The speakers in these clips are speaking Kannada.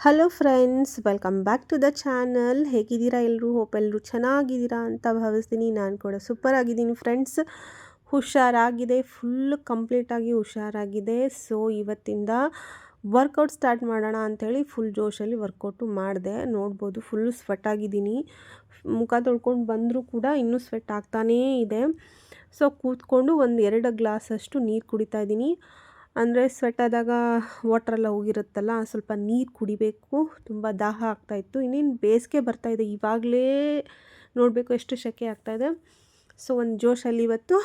Hello friends, welcome back to the channel. ಹೇಗಿದ್ದೀರಾ ಎಲ್ಲರೂ? ಹೋಪ್ ಎಲ್ಲರೂ ಚೆನ್ನಾಗಿದ್ದೀರಾ ಅಂತ ಭಾವಿಸ್ತೀನಿ. ನಾನು ಕೂಡ ಸೂಪರ್ ಆಗಿದ್ದೀನಿ ಫ್ರೆಂಡ್ಸ್. ಹುಷಾರಾಗಿದೆ, ಫುಲ್ ಕಂಪ್ಲೀಟಾಗಿ ಹುಷಾರಾಗಿದೆ. ಸೊ ಇವತ್ತಿಂದ ವರ್ಕೌಟ್ ಸ್ಟಾರ್ಟ್ ಮಾಡೋಣ ಅಂಥೇಳಿ ಫುಲ್ ಜೋಶಲ್ಲಿ ವರ್ಕೌಟು ಮಾಡಿದೆ. ನೋಡ್ಬೋದು ಫುಲ್ ಸ್ವೆಟ್ ಆಗಿದ್ದೀನಿ. ಮುಖ ತೊಳ್ಕೊಂಡು ಬಂದರೂ ಕೂಡ ಇನ್ನೂ ಸ್ವೆಟ್ ಆಗ್ತಾನೇ ಇದೆ. ಸೊ ಕೂತ್ಕೊಂಡು ಒಂದು 2 ಗ್ಲಾಸಷ್ಟು ನೀರು ಕುಡಿತಾ ಇದ್ದೀನಿ. ಅಂದರೆ ಸ್ವೆಟ್ ಆದಾಗ ವಾಟ್ರೆಲ್ಲ ಹೋಗಿರುತ್ತಲ್ಲ, ಸ್ವಲ್ಪ ನೀರು ಕುಡಿಬೇಕು. ತುಂಬ ದಾಹ ಆಗ್ತಾಯಿತ್ತು. ಇನ್ನೇನು ಬೇಸಿಗೆ ಬರ್ತಾಯಿದೆ, ಇವಾಗಲೇ ನೋಡಬೇಕು ಎಷ್ಟು ಸೆಕೆ ಆಗ್ತಾಯಿದೆ. ಸೊ ಒಂದು ಜೋಶಲ್ಲಿ ಇವತ್ತು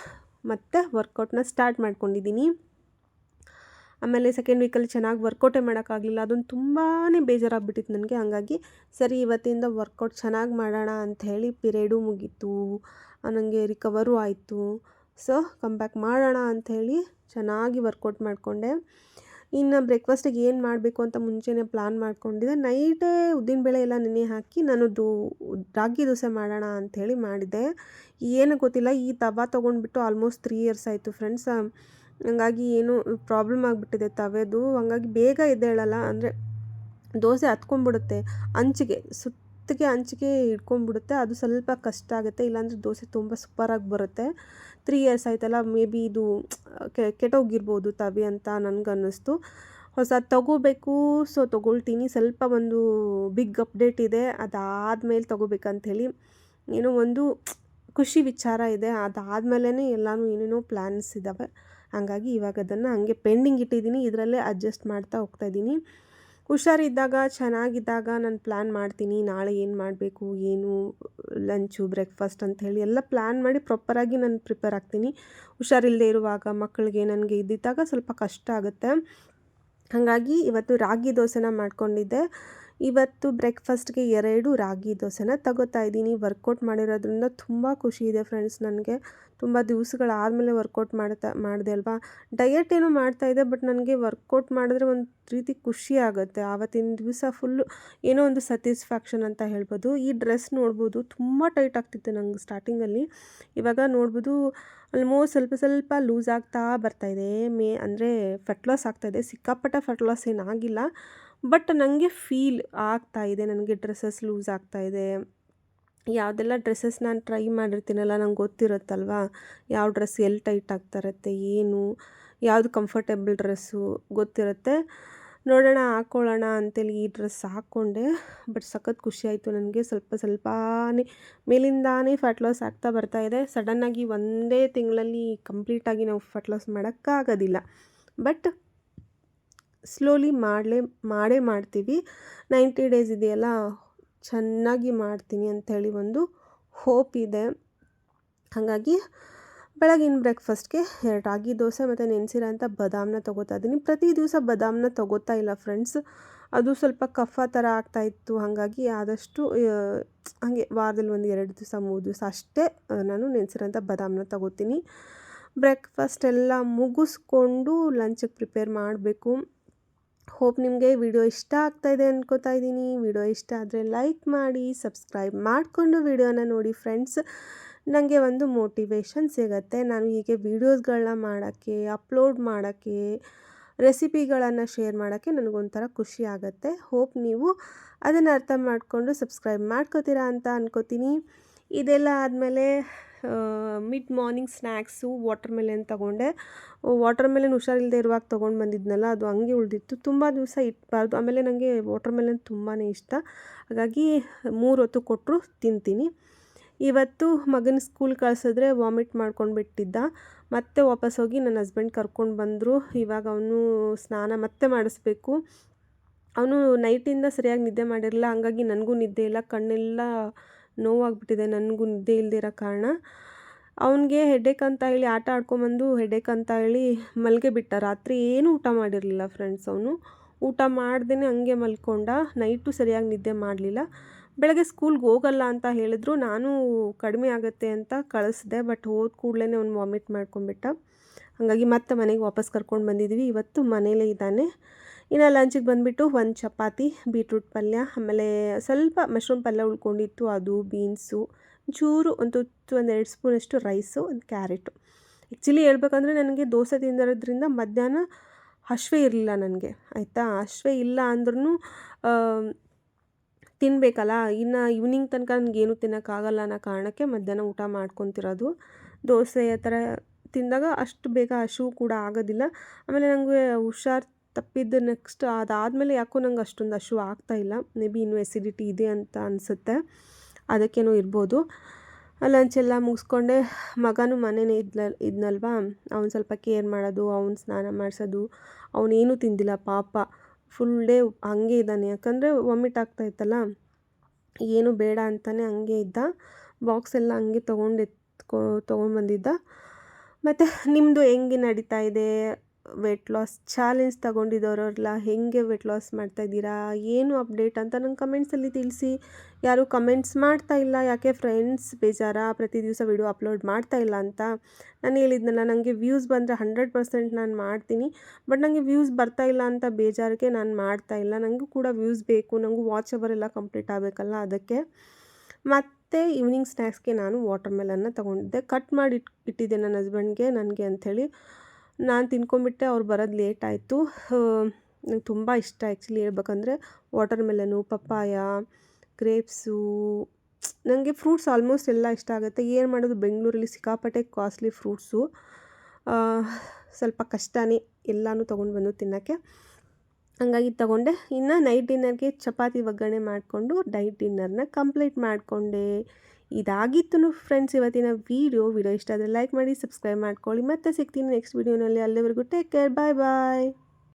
ಮತ್ತೆ ವರ್ಕೌಟ್ನ ಸ್ಟಾರ್ಟ್ ಮಾಡ್ಕೊಂಡಿದ್ದೀನಿ. ಆಮೇಲೆ ಸೆಕೆಂಡ್ ವೀಕಲ್ಲಿ ಚೆನ್ನಾಗಿ ವರ್ಕೌಟೇ ಮಾಡೋಕ್ಕಾಗಲಿಲ್ಲ. ಅದೊಂದು ತುಂಬಾ ಬೇಜಾರಾಗ್ಬಿಟ್ಟಿತ್ತು ನನಗೆ. ಹಾಗಾಗಿ ಸರಿ ಇವತ್ತಿಂದ ವರ್ಕೌಟ್ ಚೆನ್ನಾಗಿ ಮಾಡೋಣ ಅಂಥೇಳಿ ಪಿರಿಯಡು ಮುಗೀತು, ನನಗೆ ರಿಕವರು ಆಯಿತು. ಸೊ ಬ್ಯಾಕ್ ಮಾಡೋಣ ಅಂಥೇಳಿ ಚೆನ್ನಾಗಿ ವರ್ಕೌಟ್ ಮಾಡಿಕೊಂಡೆ. ಇನ್ನು ಬ್ರೇಕ್ಫಾಸ್ಟಿಗೆ ಏನು ಮಾಡಬೇಕು ಅಂತ ಮುಂಚೆನೇ ಪ್ಲ್ಯಾನ್ ಮಾಡ್ಕೊಂಡಿದ್ದೆ. ನೈಟೇ ಉದ್ದಿನಬೇಳೆ ಎಲ್ಲ ನೆನೆ ಹಾಕಿ ನಾನು ರಾಗಿ ದೋಸೆ ಮಾಡೋಣ ಅಂಥೇಳಿ ಮಾಡಿದ್ದೆ. ಏನು ಗೊತ್ತಿಲ್ಲ, ಈ ತವ ತೊಗೊಂಡ್ಬಿಟ್ಟು ಆಲ್ಮೋಸ್ಟ್ 3 ಇಯರ್ಸ್ ಆಯಿತು ಫ್ರೆಂಡ್ಸ್. ಹಂಗಾಗಿ ಏನು ಪ್ರಾಬ್ಲಮ್ ಆಗಿಬಿಟ್ಟಿದೆ ತವೆದು. ಹಂಗಾಗಿ ಬೇಗ ಎದ್ದೇಳಲ್ಲ, ಅಂದರೆ ದೋಸೆ ಹತ್ಕೊಂಡ್ಬಿಡುತ್ತೆ, ಅಂಚಿಗೆ ಹಿಡ್ಕೊಂಡ್ಬಿಡುತ್ತೆ. ಅದು ಸ್ವಲ್ಪ ಕಷ್ಟ ಆಗುತ್ತೆ. ಇಲ್ಲಾಂದರೆ ದೋಸೆ ತುಂಬ ಸೂಪರಾಗಿ ಬರುತ್ತೆ. 3 ಇಯರ್ಸ್ ಆಯ್ತಲ್ಲ, ಮೇ ಬಿ ಇದು ಕೆಟ್ಟೋಗಿರ್ಬೋದು ತವೆ ಅಂತ ನನಗನ್ನಿಸ್ತು. ಹೊಸದು ತೊಗೋಬೇಕು. ಸೊ ತೊಗೊಳ್ತೀನಿ. ಸ್ವಲ್ಪ ಒಂದು ಬಿಗ್ ಅಪ್ಡೇಟ್ ಇದೆ, ಅದಾದಮೇಲೆ ತೊಗೋಬೇಕಂಥೇಳಿ ಏನೋ ಒಂದು ಖುಷಿ ವಿಚಾರ ಇದೆ. ಅದಾದಮೇಲೆ ಎಲ್ಲನೂ ಏನೇನೋ ಪ್ಲ್ಯಾನ್ಸ್ ಇದ್ದಾವೆ. ಹಾಗಾಗಿ ಇವಾಗ ಅದನ್ನು ಹಂಗೆ ಪೆಂಡಿಂಗ್ ಇಟ್ಟಿದ್ದೀನಿ. ಇದರಲ್ಲೇ ಅಡ್ಜಸ್ಟ್ ಮಾಡ್ತಾ ಹೋಗ್ತಾಯಿದ್ದೀನಿ. ಹುಷಾರಿದ್ದಾಗ ಚೆನ್ನಾಗಿದ್ದಾಗ ನಾನು ಪ್ಲ್ಯಾನ್ ಮಾಡ್ತೀನಿ, ನಾಳೆ ಏನು ಮಾಡಬೇಕು, ಏನು ಲಂಚು, ಬ್ರೇಕ್ಫಾಸ್ಟ್ ಅಂಥೇಳಿ ಎಲ್ಲ ಪ್ಲ್ಯಾನ್ ಮಾಡಿ ಪ್ರಾಪರಾಗಿ ನಾನು ಪ್ರಿಪೇರ್ ಆಗ್ತೀನಿ. ಹುಷಾರಿಲ್ಲದೆ ಇರುವಾಗ, ಮಕ್ಕಳಿಗೆ, ನನಗೆ ಇದ್ದಿದ್ದಾಗ ಸ್ವಲ್ಪ ಕಷ್ಟ ಆಗುತ್ತೆ. ಹಾಗಾಗಿ ಇವತ್ತು ರಾಗಿ ದೋಸೆನ ಮಾಡ್ಕೊಂಡಿದ್ದೆ. ಇವತ್ತು ಬ್ರೇಕ್ಫಾಸ್ಟ್ಗೆ 2 ರಾಗಿ ದೋಸೆನ ತಗೋತಾ ಇದ್ದೀನಿ. ವರ್ಕೌಟ್ ಮಾಡಿರೋದ್ರಿಂದ ತುಂಬ ಖುಷಿ ಇದೆ ಫ್ರೆಂಡ್ಸ್ ನನಗೆ. ತುಂಬ ದಿವಸಗಳಾದಮೇಲೆ ವರ್ಕೌಟ್ ಮಾಡಿದೆ ಅಲ್ವಾ. ಡಯಟ್ ಏನೋ ಮಾಡ್ತಾಯಿದ್ದೆ, ಬಟ್ ನನಗೆ ವರ್ಕೌಟ್ ಮಾಡಿದ್ರೆ ಒಂದು ರೀತಿ ಖುಷಿ ಆಗುತ್ತೆ. ಆವತ್ತಿನ ದಿವಸ ಫುಲ್ಲು ಏನೋ ಒಂದು ಸ್ಯಾಟಿಸ್ಫ್ಯಾಕ್ಷನ್ ಅಂತ ಹೇಳ್ಬೋದು. ಈ ಡ್ರೆಸ್ ನೋಡ್ಬೋದು ತುಂಬ ಟೈಟ್ ಆಗ್ತಿತ್ತು ನಂಗೆ ಸ್ಟಾರ್ಟಿಂಗಲ್ಲಿ. ಇವಾಗ ನೋಡ್ಬೋದು ಆಲ್ಮೋಸ್ಟ್ ಸ್ವಲ್ಪ ಲೂಸ್ ಆಗ್ತಾ ಬರ್ತಾಯಿದೆ. ಅಂದರೆ ಫೆಟ್ ಲಾಸ್ ಆಗ್ತಾಯಿದೆ. ಸಿಕ್ಕಾಪಟ್ಟೆ ಫೆಟ್ ಲಾಸ್ ಏನಾಗಿಲ್ಲ, ಬಟ್ ನನಗೆ ಫೀಲ್ ಆಗ್ತಾಯಿದೆ. ನನಗೆ ಡ್ರೆಸ್ಸಸ್ ಲೂಸ್ ಆಗ್ತಾಯಿದೆ. ಯಾವುದೆಲ್ಲ ಡ್ರೆಸ್ಸಸ್ ನಾನು ಟ್ರೈ ಮಾಡಿರ್ತೀನಲ್ಲ, ನಂಗೆ ಗೊತ್ತಿರುತ್ತಲ್ವ ಯಾವ ಡ್ರೆಸ್ ಎಲ್ಲಿ ಟೈಟ್ ಆಗ್ತಾ ಇರುತ್ತೆ, ಏನು ಯಾವುದು ಕಂಫರ್ಟೇಬಲ್ ಡ್ರೆಸ್ಸು ಗೊತ್ತಿರುತ್ತೆ. ನೋಡೋಣ, ಹಾಕ್ಕೊಳ್ಳೋಣ ಅಂತೇಳಿ ಈ ಡ್ರೆಸ್ ಹಾಕ್ಕೊಂಡೆ. ಬಟ್ ಸಖತ್ ಖುಷಿ ಆಯಿತು ನನಗೆ. ಸ್ವಲ್ಪನೇ ಮೇಲಿಂದಾನೇ ಫ್ಯಾಟ್ ಲಾಸ್ ಆಗ್ತಾ ಬರ್ತಾಯಿದೆ. ಸಡನ್ನಾಗಿ ಒಂದೇ ತಿಂಗಳಲ್ಲಿ ಕಂಪ್ಲೀಟಾಗಿ ನಾವು ಫ್ಯಾಟ್ ಲಾಸ್ ಮಾಡೋಕ್ಕಾಗೋದಿಲ್ಲ, ಬಟ್ ಸ್ಲೋಲಿ ಮಾಡೇ ಮಾಡ್ತೀವಿ. 90 ಡೇಸ್ ಇದೆಯಲ್ಲ, ಚೆನ್ನಾಗಿ ಮಾಡ್ತೀನಿ ಅಂಥೇಳಿ ಒಂದು ಹೋಪ್ ಇದೆ. ಹಾಗಾಗಿ ಬೆಳಗಿನ ಬ್ರೇಕ್ಫಾಸ್ಟ್ಗೆ 2 ರಾಗಿ ದೋಸೆ ಮತ್ತು ನೆನೆಸಿರೋಂಥ ಬಾದಾಮನ್ನ ತೊಗೋತಾ ಇದ್ದೀನಿ. ಪ್ರತಿ ದಿವಸ ಬಾದಾಮನ್ನ ತೊಗೋತಾ ಇಲ್ಲ ಫ್ರೆಂಡ್ಸ್, ಅದು ಸ್ವಲ್ಪ ಕಫ ಥರ ಆಗ್ತಾಯಿತ್ತು. ಹಾಗಾಗಿ ಆದಷ್ಟು ಹಾಗೆ ವಾರದಲ್ಲಿ ಒಂದು 2 ದಿವಸ 3 ದಿವಸ ಅಷ್ಟೇ ನಾನು ನೆನೆಸಿರೋಂಥ ಬಾದಾಮನ್ನ ತೊಗೋತೀನಿ. ಬ್ರೇಕ್ಫಾಸ್ಟ್ ಎಲ್ಲ ಮುಗಿಸ್ಕೊಂಡು ಲಂಚಿಗೆ ಪ್ರಿಪೇರ್ ಮಾಡಬೇಕು. ಹೋಪ್ ನಿಮಗೆ ವಿಡಿಯೋ ಇಷ್ಟ ಆಗ್ತಾಯಿದೆ ಅನ್ಕೋತಾ ಇದ್ದೀನಿ. ವಿಡಿಯೋ ಇಷ್ಟ ಆದರೆ ಲೈಕ್ ಮಾಡಿ, ಸಬ್ಸ್ಕ್ರೈಬ್ ಮಾಡಿಕೊಂಡು ವಿಡಿಯೋನ ನೋಡಿ ಫ್ರೆಂಡ್ಸ್. ನನಗೆ ಒಂದು ಮೋಟಿವೇಶನ್ ಸಿಗುತ್ತೆ. ನಾನು ಹೀಗೆ ವೀಡಿಯೋಸ್ಗಳನ್ನ ಮಾಡೋಕ್ಕೆ, ಅಪ್ಲೋಡ್ ಮಾಡೋಕ್ಕೆ, ರೆಸಿಪಿಗಳನ್ನು ಶೇರ್ ಮಾಡೋಕ್ಕೆ ನನಗೊಂಥರ ಖುಷಿ ಆಗುತ್ತೆ. ಹೋಪ್ ನೀವು ಅದನ್ನು ಅರ್ಥ ಮಾಡಿಕೊಂಡು ಸಬ್ಸ್ಕ್ರೈಬ್ ಮಾಡ್ಕೋತೀರಾ ಅಂತ ಅನ್ಕೋತೀನಿ. ಇದೆಲ್ಲ ಆದಮೇಲೆ mid morning snacks water melon ತೊಗೊಂಡೆ. ವಾಟರ್ ಮೆಲನ್ ಹುಷಾರಿಲ್ಲದೆ ಇರುವಾಗ ತೊಗೊಂಡು ಬಂದಿದ್ನಲ್ಲ, ಅದು ಹಂಗೆ ಉಳಿದಿತ್ತು. ತುಂಬ ದಿವಸ ಇಟ್ಬಾರ್ದು. ಆಮೇಲೆ ನನಗೆ ವಾಟರ್ ಮೆಲನ್ ತುಂಬಾ ಇಷ್ಟ. ಹಾಗಾಗಿ 3 ಹೊತ್ತು ಕೊಟ್ಟರು ತಿಂತೀನಿ. ಇವತ್ತು ಮಗನ ಸ್ಕೂಲ್ ಕಳಿಸಿದ್ರೆ ವಾಮಿಟ್ ಮಾಡ್ಕೊಂಡು ಬಿಟ್ಟಿದ್ದ. ಮತ್ತೆ ವಾಪಸ್ ಹೋಗಿ ನನ್ನ ಹಸ್ಬೆಂಡ್ ಕರ್ಕೊಂಡು ಬಂದರು. ಇವಾಗ ಅವನು ಸ್ನಾನ ಮತ್ತೆ ಮಾಡಿಸ್ಬೇಕು. ಅವನು ನೈಟಿಂದ ಸರಿಯಾಗಿ ನಿದ್ದೆ ಮಾಡಿರಲಿಲ್ಲ, ಹಂಗಾಗಿ ನನಗೂ ನಿದ್ದೆ ಇಲ್ಲ. ಕಣ್ಣೆಲ್ಲ ನೋವಾಗ್ಬಿಟ್ಟಿದೆ ನನಗೂ ನಿದ್ದೆ ಇಲ್ಲದೆ ಇರೋ ಕಾರಣ. ಅವನಿಗೆ ಹೆಡ್ಡೇಕ್ ಅಂತ ಹೇಳಿ ಆಟ ಆಡ್ಕೊಂಬಂದು ಹೆಡ್ಡೇಕ್ ಅಂತ ಹೇಳಿ ಮಲ್ಗೆ ಬಿಟ್ಟ. ರಾತ್ರಿ ಏನೂ ಊಟ ಮಾಡಿರಲಿಲ್ಲ ಫ್ರೆಂಡ್ಸ್. ಅವನು ಊಟ ಮಾಡ್ದೇ ಹಂಗೆ ಮಲ್ಕೊಂಡ. ನೈಟು ಸರಿಯಾಗಿ ನಿದ್ದೆ ಮಾಡಲಿಲ್ಲ. ಬೆಳಗ್ಗೆ ಸ್ಕೂಲ್ಗೆ ಹೋಗಲ್ಲ ಅಂತ ಹೇಳಿದ್ರು. ನಾನು ಕಡಿಮೆ ಆಗುತ್ತೆ ಅಂತ ಕಳಿಸ್ದೆ, ಬಟ್ ಹೋದ ಕೂಡಲೇ ಅವ್ನು ವಾಮಿಟ್ ಮಾಡ್ಕೊಂಬಿಟ್ಟ. ಹಾಗಾಗಿ ಮತ್ತೆ ಮನೆಗೆ ವಾಪಸ್ ಕರ್ಕೊಂಡು ಬಂದಿದ್ವಿ. ಇವತ್ತು ಮನೇಲೇ ಇದ್ದಾನೆ. ಇನ್ನು ಲಂಚಿಗೆ ಬಂದುಬಿಟ್ಟು 1 ಚಪಾತಿ, ಬೀಟ್ರೂಟ್ ಪಲ್ಯ, ಆಮೇಲೆ ಸ್ವಲ್ಪ ಮಶ್ರೂಮ್ ಪಲ್ಯ ಉಳ್ಕೊಂಡಿತ್ತು, ಅದು ಬೀನ್ಸು, ಚೂರು ಒಂದು 2 ಸ್ಪೂನಷ್ಟು ರೈಸು, ಒಂದು ಕ್ಯಾರೆಟು. ಆ್ಯಕ್ಚುಲಿ ಹೇಳ್ಬೇಕಂದ್ರೆ ನನಗೆ ದೋಸೆ ತಿಂದಿರೋದ್ರಿಂದ ಮಧ್ಯಾಹ್ನ ಹಸಿವೆ ಇರಲಿಲ್ಲ ನನಗೆ ಆಯಿತಾ. ಹಸಿವೆ ಇಲ್ಲ ಅಂದ್ರೂ ತಿನ್ನಬೇಕಲ್ಲ, ಇನ್ನು ಈವ್ನಿಂಗ್ ತನಕ ನನಗೇನು ತಿನ್ನೋಕ್ಕಾಗಲ್ಲ ಅನ್ನೋ ಕಾರಣಕ್ಕೆ ಮಧ್ಯಾಹ್ನ ಊಟ ಮಾಡ್ಕೊತಿರೋದು. ದೋಸೆ ಆ ಥರ ತಿಂದಾಗ ಅಷ್ಟು ಬೇಗ ಹಸಿವು ಕೂಡ ಆಗೋದಿಲ್ಲ. ಆಮೇಲೆ ನನಗೆ ಹುಷಾರು ತಪ್ಪಿದ್ದು ನೆಕ್ಸ್ಟ್ ಅದಾದಮೇಲೆ ಯಾಕೋ ನಂಗೆ ಅಷ್ಟೊಂದು ಹಸಿವು ಆಗ್ತಾಯಿಲ್ಲ. ಮೇ ಬಿ ಇನ್ನೂ ಎಸಿಡಿಟಿ ಇದೆ ಅಂತ ಅನಿಸುತ್ತೆ, ಅದಕ್ಕೇನೋ ಇರ್ಬೋದು. ಲಂಚೆಲ್ಲ ಮುಗಿಸ್ಕೊಂಡೆ. ಮಗನೂ ಮನೇನೇ ಇದ್ನಲ್ವಾ, ಅವ್ನು ಸ್ವಲ್ಪ ಕೇರ್ ಮಾಡೋದು, ಅವ್ನು ಸ್ನಾನ ಮಾಡಿಸೋದು. ಅವನೇನೂ ತಿಂದಿಲ್ಲ ಪಾಪ, ಫುಲ್ ಡೇ ಹಂಗೆ ಇದ್ದಾನೆ. ಯಾಕಂದರೆ ವಾಮಿಟ್ ಆಗ್ತಾಯಿತ್ತಲ್ಲ, ಏನು ಬೇಡ ಅಂತಲೇ ಹಂಗೆ ಇದ್ದ. ಬಾಕ್ಸ್ ಎಲ್ಲ ಹಂಗೆ ತೊಗೊಂಡ್ಬಂದಿದ್ದ. ಮತ್ತು ನಿಮ್ಮದು ಹೆಂಗೆ ನಡೀತಾ ಇದೆ? ವೆಯ್ಟ್ ಲಾಸ್ ಚಾಲೆಂಜ್ ತಗೊಂಡಿದ್ದವರೆಲ್ಲ ಹೆಂಗೆ ವೆಯ್ಟ್ ಲಾಸ್ ಮಾಡ್ತಾಯಿದ್ದೀರಾ? ಏನು ಅಪ್ಡೇಟ್ ಅಂತ ನಂಗೆ ಕಮೆಂಟ್ಸಲ್ಲಿ ತಿಳಿಸಿ. ಯಾರೂ ಕಮೆಂಟ್ಸ್ ಮಾಡ್ತಾ ಇಲ್ಲ, ಯಾಕೆ ಫ್ರೆಂಡ್ಸ್ ಬೇಜಾರಾ ಪ್ರತಿ ದಿವಸ ವಿಡಿಯೋ ಅಪ್ಲೋಡ್ ಮಾಡ್ತಾ ಇಲ್ಲ ಅಂತ? ನಾನು ಹೇಳಿದ್ನಲ್ಲ, ನನಗೆ ವ್ಯೂಸ್ ಬಂದರೆ 100% ನಾನು ಮಾಡ್ತೀನಿ. ಬಟ್ ನನಗೆ ವ್ಯೂಸ್ ಬರ್ತಾ ಇಲ್ಲ ಅಂತ ಬೇಜಾರಿಗೆ ನಾನು ಮಾಡ್ತಾ ಇಲ್ಲ. ನನಗೂ ಕೂಡ ವ್ಯೂಸ್ ಬೇಕು, ನನಗೂ ವಾಚ್ ಅವರ್ ಎಲ್ಲ ಕಂಪ್ಲೀಟ್ ಆಗಬೇಕಲ್ಲ, ಅದಕ್ಕೆ. ಮತ್ತು ಈವ್ನಿಂಗ್ ಸ್ನ್ಯಾಕ್ಸ್ಗೆ ನಾನು ವಾಟರ್ ಮೆಲನ್ನ ತೊಗೊಂಡಿದ್ದೆ. ಕಟ್ ಮಾಡಿ ಇಟ್ಟಿದ್ದೆ ನನ್ನ ಹಸ್ಬೆಂಡ್ಗೆ, ನನಗೆ ಅಂಥೇಳಿ. ನಾನು ತಿನ್ಕೊಂಬಿಟ್ಟೆ, ಅವ್ರು ಬರೋದು ಲೇಟ್ ಆಯಿತು. ನಂಗೆ ತುಂಬ ಇಷ್ಟ ಆ್ಯಕ್ಚುಲಿ ಹೇಳ್ಬೇಕಂದ್ರೆ ವಾಟರ್ ಮೆಲನು, ಪಪ್ಪಾಯ, ಗ್ರೇಪ್ಸು. ನನಗೆ ಫ್ರೂಟ್ಸ್ ಆಲ್ಮೋಸ್ಟ್ ಎಲ್ಲ ಇಷ್ಟ ಆಗುತ್ತೆ. ಏನು ಮಾಡೋದು, ಬೆಂಗಳೂರಲ್ಲಿ ಸಿಕ್ಕಾಪಟ್ಟೆ ಕಾಸ್ಟ್ಲಿ ಫ್ರೂಟ್ಸು. ಸ್ವಲ್ಪ ಕಷ್ಟನೇ ಎಲ್ಲನೂ ತೊಗೊಂಡು ತಿನ್ನೋಕ್ಕೆ. ಹಂಗಾಗಿ ತೊಗೊಂಡೆ. ಇನ್ನು ನೈಟ್ ಡಿನ್ನರ್ಗೆ ಚಪಾತಿ ಒಗ್ಗರಣೆ ಮಾಡಿಕೊಂಡು ನೈಟ್ ಡಿನ್ನರ್ನ ಕಂಪ್ಲೀಟ್ ಮಾಡಿಕೊಂಡೆ. ಇದಾಗಿತ್ತು ಫ್ರೆಂಡ್ಸ್ ಇವತ್ತಿನ ವಿಡಿಯೋ ಇಷ್ಟ ಆದರೆ ಲೈಕ್ ಮಾಡಿ, ಸಬ್ಸ್ಕ್ರೈಬ್ ಮಾಡ್ಕೊಳ್ಳಿ. ಮತ್ತೆ ಸಿಗ್ತೀನಿ ನೆಕ್ಸ್ಟ್ ವಿಡಿಯೋನಲ್ಲಿ. ಅಲ್ಲಿವರೆಗೂ ಟೇಕ್ ಕೇರ್, ಬಾಯ್ ಬಾಯ್.